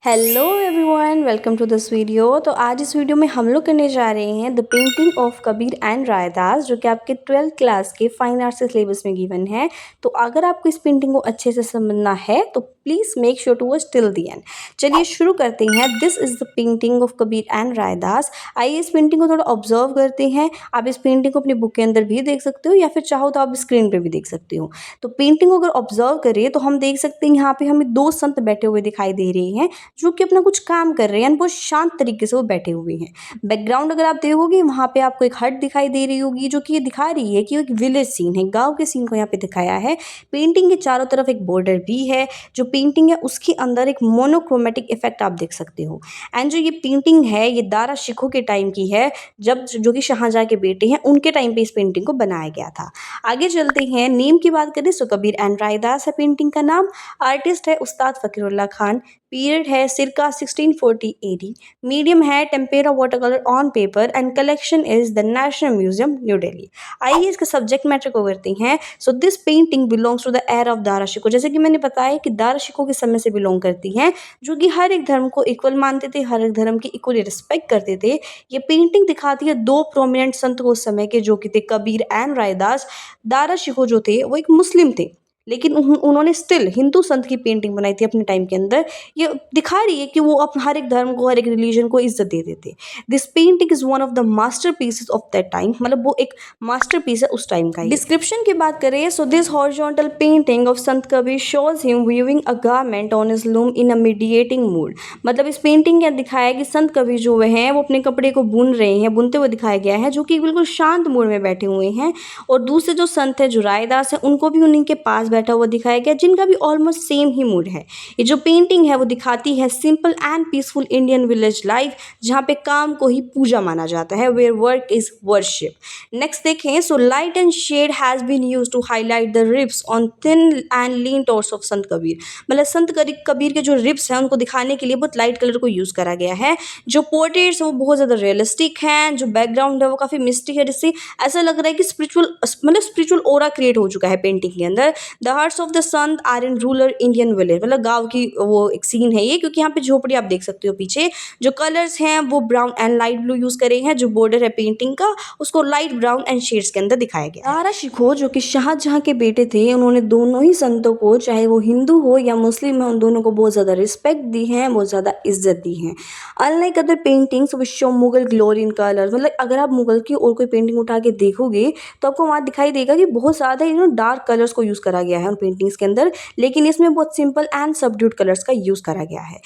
Hello everyone, welcome to this video. तो आज इस वीडियो में हम लोग करने जा रहे हैं the painting of Kabir and Raidas, जो कि आपके 12th क्लास के फाइन आर्ट्स के सिलेबस में गिवन है। तो अगर आपको इस पेंटिंग को अच्छे से समझना है तो please make sure to watch till the end. चलिए शुरू करते हैं। This is the painting of Kabir and Raidas. आइए इस पेंटिंग को थोड़ा ऑब्जर्व करते हैं। आप इस पेंटिंग को अपनी बुक के अंदर भी देख सकते हो या फिर चाहो तो आप स्क्रीन पर भी देख सकते हो। तो पेंटिंग को अगर ऑब्जर्व करें तो हम देख सकते हैं यहाँ पे हमें दो संत बैठे हुए दिखाई दे रहे हैं जो कि अपना कुछ काम कर रहे हैं। बहुत शांत तरीके से वो बैठे हुए हैं। बैकग्राउंड अगर आप देखोगे वहाँ पे आपको एक हट दिखाई दे रही होगी जो कि ये दिखा रही है कि एक विलेज सीन है, गांव के सीन को यहाँ पे दिखाया है। पेंटिंग के चारों तरफ एक बॉर्डर भी है। जो पेंटिंग है उसके अंदर एक मोनोक्रोमेटिक इफेक्ट आप देख सकते हो। एंड जो ये पेंटिंग है ये दारा शिकोह के टाइम की है, जब जो कि शाहजहां के बेटे हैं उनके टाइम पे इस पेंटिंग को बनाया गया था। आगे चलते हैं। नेम की बात करें तो कबीर एंड रायदास है पेंटिंग का नाम। आर्टिस्ट है उस्ताद फकीरुल्लाह खान। पीरियड है सिरका 1640 AD। मीडियम है tempera water colour on paper and collection is the national museum New Delhi. आइए इसके सब्जेक्ट मैटर को करते हैं। So this painting belongs to the era of Dara Shikoh. जैसे कि मैंने बताया कि दारा शिकोह के समय से बिलोंग करती हैं, जो कि हर एक धर्म को इक्वल मानते थे, हर एक धर्म की इक्वली रिस्पेक्ट करते थे। ये पेंटिंग दिखाती है दो प्रोमिनेंट संत उस समय के, जो कि थे कबीर एंड रायदास। दारा शिकोह जो थे वो एक मुस्लिम थे, लेकिन उन्होंने स्टिल हिंदू संत की पेंटिंग बनाई थी अपने टाइम के अंदर। ये दिखा रही है कि वो हर एक धर्म को, हर एक रिलीजन को इज्जत देते थे। This painting is one of the master pieces of that time. मतलब वो एक मास्टर पीस है उस टाइम का। डिस्क्रिप्शन की बात करें so this horizontal painting of Sant Kabir shows him weaving a garment on his loom in a meditating mood. मतलब इस पेंटिंग के दिखाया है कि संत कबीर जो हैं वो अपने कपड़े को बुन रहे हैं, बुनते हुए दिखाया गया है, जो कि बिल्कुल शांत मूड में बैठे हुए हैं। और दूसरे जो संत है जो रायदास है उनको भी उन्हीं के पास बैठा हुआ दिखाया गया, जिनका भी ऑलमोस्ट सेम ही मूड है। ये जो पेंटिंग है वो दिखाती है simple and peaceful Indian village life, जहाँ पे काम को ही पूजा माना जाता है, where work is worship. Next देखें। So light and shade has been use to highlight the ribs on thin and lean torso of Sant Kabir. मतलब संत कबीर के जो रिब्स हैं उनको दिखाने के लिए बहुत लाइट कलर को यूज करा गया है। जो पोर्ट्रेट्स वो बहुत ज़्यादा रियलिस्टिक हैं। जो बैकग्राउंड है वो काफ़ी मिस्टिक है, जिससे ऐसा लग रहा है कि स्पिरिचुअल ओरा क्रिएट हो चुका है पेंटिंग के अंदर। The huts of the saint are in rural Indian village. मतलब गांव की वो एक सीन है ये, क्योंकि यहाँ पे झोपड़ी आप देख सकते हो पीछे। जो कलर्स हैं वो brown and light blue use करे हैं। जो बॉर्डर है पेंटिंग का उसको लाइट ब्राउन एंड शेड्स के अंदर दिखाया गया है। दारा शिकोह जो कि शाहजहां के बेटे थे, उन्होंने दोनों ही संतों को, चाहे वो हिंदू हो या मुस्लिम हो, उन दोनों को बहुत ज़्यादा रिस्पेक्ट दी है, बहुत ज़्यादा इज्जत दी है। Unlike other paintings which show Mughal glory in colours. मतलब अगर आप मुगल की और कोई पेंटिंग उठा के देखोगे तो आपको वहाँ दिखाई देगा कि बहुत ज़्यादा डार्क कलर्स को यूज़ करा गया है उन पेंटिंग्स के अंदर, लेकिन इसमें बहुत सिंपल एंड सबड्यूड कलर्स का यूज़ करा गया है।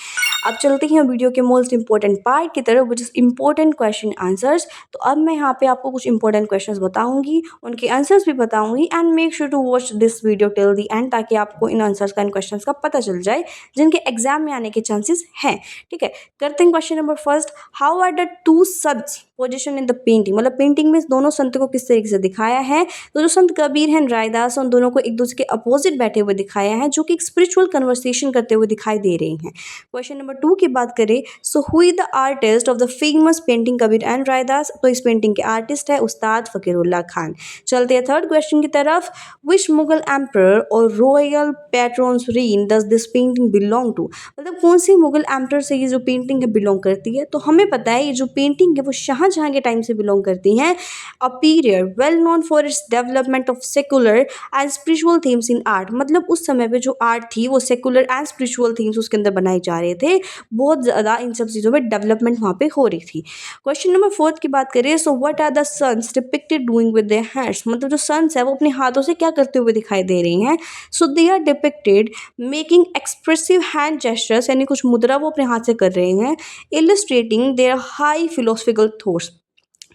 अब चलते हैं वीडियो के मोस्ट इंपॉर्टेंट पार्ट की तरफ, which is important question answers. तो अब मैं यहाँ पे आपको कुछ इंपॉर्टेंट क्वेश्चंस बताऊंगी, उनके आंसर्स भी बताऊंगी, and make sure to watch this video till the end, ताकि आपको इन आंसर्स का, इन क्वेश्चंस का पता चल जाए जिनके एग्जाम में आने के चांसेस हैं। ठीक है, करते हैं question number first. How are the two saints position in the painting. मतलब पेंटिंग में दोनों संत को किस तरीके से दिखाया है। तो जो संत कबीर हैं रायदास, उन दोनों को एक दूसरे के अपोजिट बैठे हुए दिखाया है, जो कि एक स्पिरिचुअल कन्वर्सेशन करते हुए दिखाई दे रहे हैं। क्वेश्चन नंबर 2 की बात करें। So who is the artist of the famous painting Kabir and Raidas. तो इस पेंटिंग के आर्टिस्ट है उस्ताद फकीरुल्लाह खान। चलते हैं थर्ड क्वेश्चन की तरफ। Which Mughal emperor royal patrons reign does this painting belong to. मतलब कौन सी मुगल एम्पर से ये जो पेंटिंग है बिलोंग करती है। तो हमें पता है ये जो पेंटिंग है वो शाहजहां के टाइम से बिलोंग करती हैं। A period well known for its development of secular and spiritual themes in art. मतलब उस समय पे जो आर्ट थी वो सेकुलर एंड स्पिरिचुअल थीम्स उसके अंदर बनाए जा रहे थे। बहुत ज़्यादा इन सब चीज़ों में डेवलपमेंट वहाँ पे हो रही थी। क्वेश्चन नंबर 4 की बात करें। So what are the saints depicted doing with their hands. मतलब जो सन्स है वो अपने हाथों से क्या करते हुए दिखाई दे रहे हैं। So they are depicted making expressive hand gestures, यानी कुछ मुद्रा वो अपने हाथ से कर रहे हैं। Illustrating their high philosophical thoughts.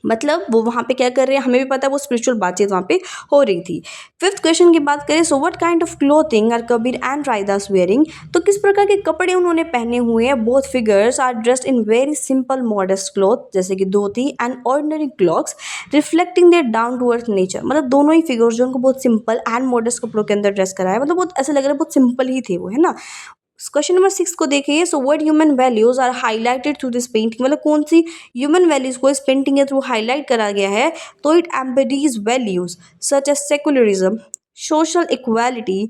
मतलब वो वहाँ पे क्या कर रहे हैं, हमें भी पता है वो स्पिरिचुअल बातचीत वहाँ पे हो रही थी। फिफ्थ क्वेश्चन की बात करें। So what kind of clothing are Kabir and Raidas wearing. तो किस प्रकार के कपड़े उन्होंने पहने हुए हैं। Both figures are dressed in very simple modest cloth, जैसे कि dhoti and ordinary clothes reflecting their down to earth nature. मतलब दोनों ही फिगर्स जो उनको बहुत सिंपल एंड मॉडेस्ट कपड़ों के अंदर ड्रेस करा है, मतलब बहुत ऐसा लग रहा है बहुत सिंपल ही थे वो, है ना। क्वेश्चन नंबर 6 को देखिए। So what human values are highlighted through this painting. मतलब कौन सी ह्यूमन वैल्यूज को इस पेंटिंग के थ्रू हाईलाइट करा गया है। तो it embodies values such as secularism, social equality,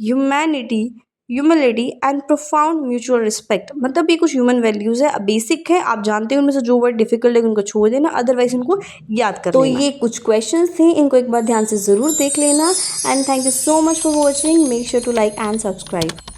humanity, humility and profound mutual respect. मतलब ये कुछ ह्यूमन वैल्यूज़ है, बेसिक है, आप जानते हैं उनमें से जो वर्ड डिफिकल्ट है उनको छोड़ देना, अदरवाइज उनको याद कर लेना। तो ये कुछ क्वेश्चंस थे, इनको एक बार ध्यान से ज़रूर देख लेना। And thank you so much for watching. Make sure to like and subscribe.